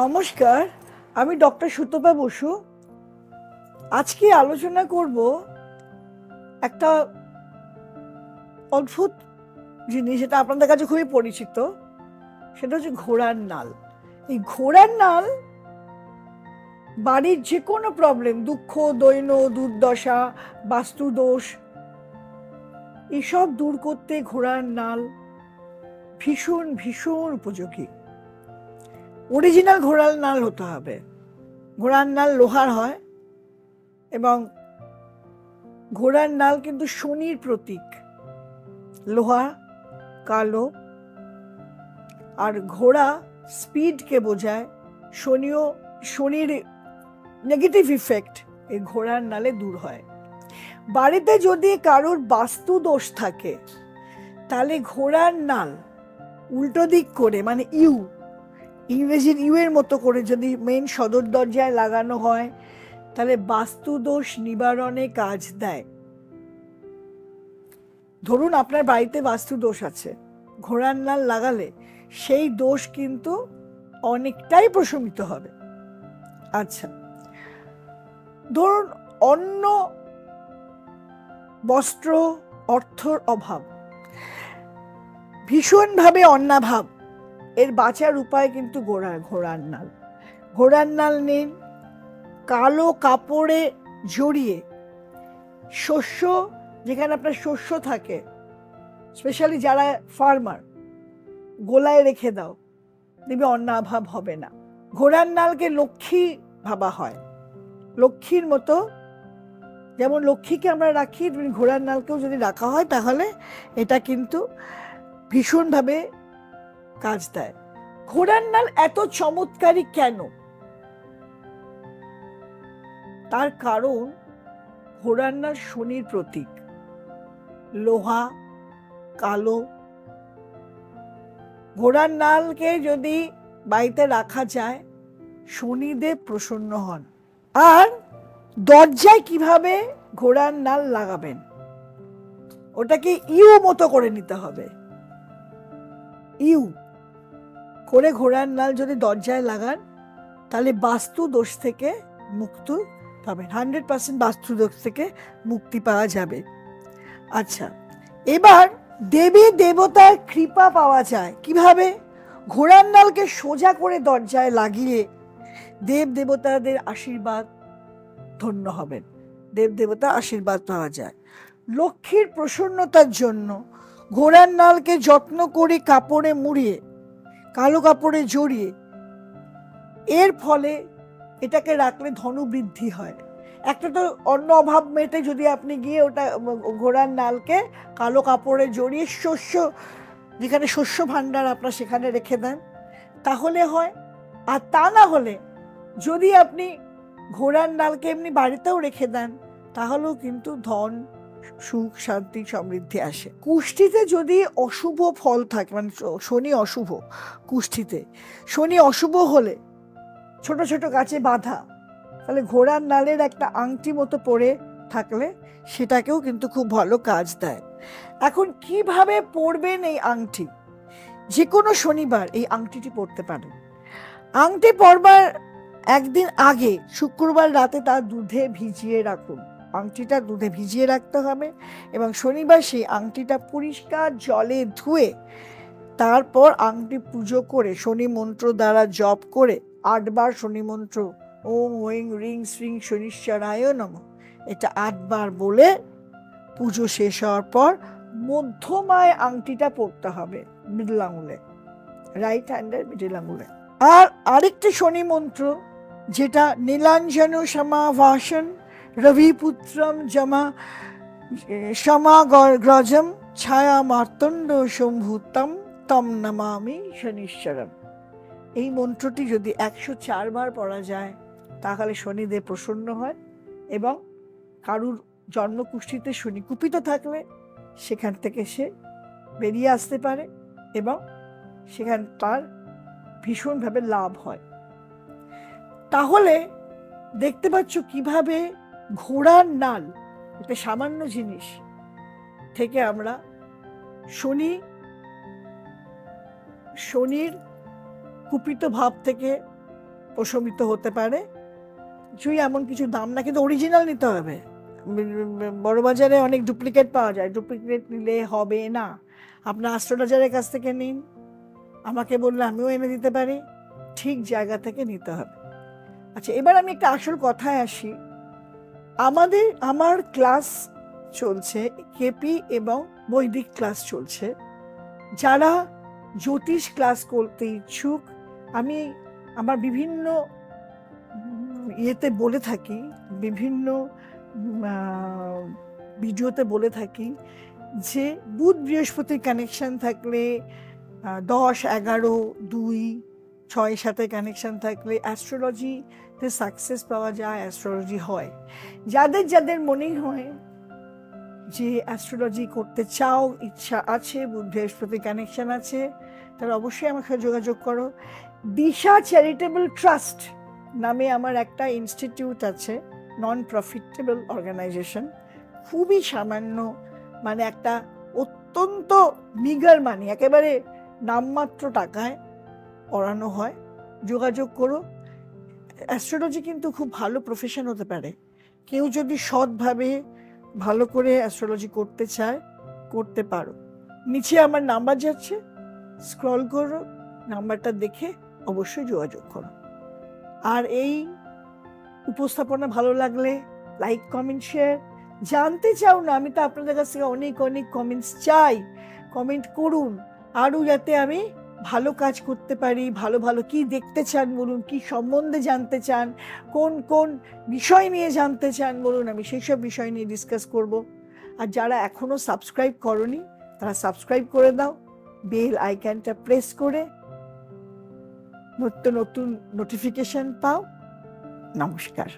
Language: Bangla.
নমস্কার, আমি ডক্টর সুতপা বসু। আজকে আলোচনা করব একটা অদ্ভুত জিনিস, যেটা আপনাদের কাছে খুবই পরিচিত। সেটা হচ্ছে ঘোড়ার নাল। এই ঘোড়ার নাল বাড়ির যে কোনো প্রবলেম, দুঃখ, দৈন্য, দুর্দশা, বাস্তুদোষ, এসব দূর করতে ঘোড়ার নাল ভীষণ ভীষণ উপযোগী। অরিজিনাল ঘোড়ার নাল হতে হবে। ঘোড়ার নাল লোহার হয় এবং ঘোড়ার নাল কিন্তু শনির প্রতীক। লোহা, কালো, আর ঘোড়া স্পিডকে বোঝায়। শনির নেগেটিভ ইফেক্ট এই ঘোড়ার নালে দূর হয়। বাড়িতে যদি কারোর বাস্তু দোষ থাকে, তাহলে ঘোড়ার নাল উল্টো দিক করে, মানে ইংরেজির ইউ এর মতো করে যদি মেন সদর দরজায় লাগানো হয়, তাহলে বাস্তু দোষ নিবারণে কাজ দেয়। ধরুন আপনার বাড়িতে বাস্তু দোষ আছে, ঘোড়ার নাল লাগালে সেই দোষ কিন্তু অনেকটাই প্রশমিত হবে। আচ্ছা, ধরুন অন্ন, বস্ত্র, অর্থর অভাব, ভীষণভাবে অন্নাভাব, এর বাঁচার উপায় কিন্তু ঘোড়ার নাল। ঘোড়ার নাল নিন, কালো কাপড়ে জড়িয়ে শস্য, যেখানে আপনার শস্য থাকে, স্পেশালি যারা ফার্মার, গোলায় রেখে দাও, দেখবে অন্নাভাব হবে না। ঘোড়ার নালকে লক্ষ্মী ভাবা হয়, লক্ষ্মীর মতো। যেমন লক্ষ্মীকে আমরা রাখি, ঘোড়ার নালকেও যদি রাখা হয়, তাহলে এটা কিন্তু ভীষণভাবে কাজ দেয়। ঘোড়ার নাল এত চমৎকারী কেন? তার কারণ ঘোড়ার নাল শনির প্রতীক। লোহা, কালো, ঘোড়ার নালকে যদি বাড়িতে রাখা যায়, শনিদেব প্রসন্ন হন। আর দরজায় কিভাবে ঘোড়ার নাল লাগাবেন, ওটাকে ইউ মতো করে নিতে হবে। ইউ করে ঘোড়ার নাল যদি দরজায় লাগান, তাহলে বাস্তু দোষ থেকে মুক্তি পাবেন। 100% বাস্তু দোষ থেকে মুক্তি পাওয়া যাবে। আচ্ছা, এবার দেবী দেবতার কৃপা পাওয়া যায় কিভাবে? ঘোড়ার নালকে সোজা করে দরজায় লাগিয়ে দেব দেবতাদের আশীর্বাদ ধন্য হবেন। দেব দেবতা আশীর্বাদ পাওয়া যায়। লক্ষ্মীর প্রসন্নতার জন্য ঘোড়ার নালকে যত্ন করে কাপড়ে মুড়িয়ে, কালো কাপড়ে জড়িয়ে, এর ফলে এটাকে রাখলে ধন বৃদ্ধি হয়। একটা তো অন্য অভাব মেটে যদি আপনি গিয়ে ওটা ঘোড়ার নালকে কালো কাপড়ে জড়িয়ে শস্য, যেখানে শস্য ভাণ্ডার আপনার, সেখানে রেখে দেন, তাহলে হয়। আর তা না হলে যদি আপনি ঘোড়ার নালকে এমনি বাড়িতেও রেখে দেন, তাহলেও কিন্তু ধন, সুখ, শান্তি, সমৃদ্ধি আসে। কুষ্ঠিতে যদি অশুভ ফল থাকে, মানে শনি অশুভ, কুষ্ঠিতে শনি অশুভ হলে, ছোট ছোট গাছে বাঁধা, তাহলে ঘোড়ার নালের একটা আংটি মতো পরে থাকলে সেটাকেও কিন্তু খুব ভালো কাজ দেয়। এখন কিভাবে পরবেন এই আংটি? যে কোনো শনিবার এই আংটিটি পরতে পারেন। আংটি পরবার একদিন আগে, শুক্রবার রাতে, তা দুধে ভিজিয়ে রাখুন। আংটিটা দুধে ভিজিয়ে রাখতে হবে এবং শনিবার সেই আংটিটা পরিষ্কার জলে ধুয়ে, তারপর আংটি পুজো করে শনি মন্ত্র দ্বারা জপ করে 8 বার শনি মন্ত্র, ওম ওং রিং শ্রিং শনিশ্চরায় নমঃ, এটা 8 বার বলে পুজো শেষ হওয়ার পর মধ্যমায় আংটিটা পরতে হবে, মিডল আঙুলে, রাইট হ্যান্ডের মিডল আঙুলে। আর আরেকটি শনি মন্ত্র, যেটা নীলাঞ্জন সমাভাসন রবিপুত্রম জমা সমাগ্রজম ছায়া মার্তণ্ড সম্ভূতম তম নমামি শনিশ্বরম। এই মন্ত্রটি যদি 104 বার পড়া যায়, তাহলে শনিদেব প্রসন্ন হয় এবং কারুর জন্মকুষ্ঠিতে শনি কুপিত থাকলে সেখান থেকে সে বেরিয়ে আসতে পারে এবং সেখান তার ভীষণভাবে লাভ হয়। তাহলে দেখতে পাচ্ছ কিভাবে ঘোড়ার নাল, একটা সামান্য জিনিস থেকে আমরা শনির কুপিত ভাব থেকে প্রশমিত হতে পারে। কিছুই এমন কিছু দাম না, কিন্তু অরিজিনাল নিতে হবে। বড় বাজারে অনেক ডুপ্লিকেট পাওয়া যায়, ডুপ্লিকেট নিলে হবে না। আপনার অ্যাস্ট্রোলজারের কাছ থেকে নিন, আমাকে বললে আমিও এনে দিতে পারি, ঠিক জায়গা থেকে নিতে হবে। আচ্ছা, এবার আমি একটা আসল কথায় আসি। আমার ক্লাস চলছে, কেপি এবং বৈদিক ক্লাস চলছে। যারা জ্যোতিষ ক্লাস করতে ইচ্ছুক, আমি আমার বিভিন্ন ইয়েতে বলে থাকি, বিভিন্ন ভিডিওতে বলে থাকি যে বুধ বৃহস্পতির কানেকশন থাকলে, 10, 11, 2, 6, 7 কানেকশন থাকলে অ্যাস্ট্রোলজিতে সাকসেস পাওয়া যায়, অ্যাস্ট্রোলজি হয়। যাদের মনেই হয় যে অ্যাস্ট্রোলজি করতে চাও, ইচ্ছা আছে, বুধ বৃহস্পতি কানেকশন আছে, তারা অবশ্যই আমার সাথে যোগাযোগ করো। দিশা চ্যারিটেবল ট্রাস্ট নামে আমার একটা ইনস্টিটিউট আছে, নন প্রফিটেবল অর্গানাইজেশন। খুবই সামান্য, মানে একটা অত্যন্ত মিগার মানি, একেবারে নামমাত্র টাকায় পড়ানো হয়। যোগাযোগ করো। অ্যাস্ট্রোলজি কিন্তু খুব ভালো প্রফেশন হতে পারে। কেউ যদি সৎভাবে ভালো করে অ্যাস্ট্রোলজি করতে চায়, করতে পারো। নিচে আমার নাম্বার যাচ্ছে, স্ক্রল করো, নাম্বারটা দেখে অবশ্যই যোগাযোগ করো। আর এই উপস্থাপনা ভালো লাগলে লাইক, কমেন্ট, শেয়ার। জানতে চাও না, আমি তো আপনাদের কাছ থেকে অনেক কমেন্টস চাই। কমেন্ট করুন, আরও যাতে আমি ভালো কাজ করতে পারি। ভালো কি দেখতে চান বলুন, কি সম্বন্ধে জানতে চান, কোন বিষয় নিয়ে জানতে চান বলুন, আমি সেই সব বিষয় নিয়ে ডিসকাস করব। আর যারা এখনো সাবস্ক্রাইব করনি, তারা সাবস্ক্রাইব করে দাও, বেল আইকনটা প্রেস করে নতুন নোটিফিকেশন পাও। নমস্কার।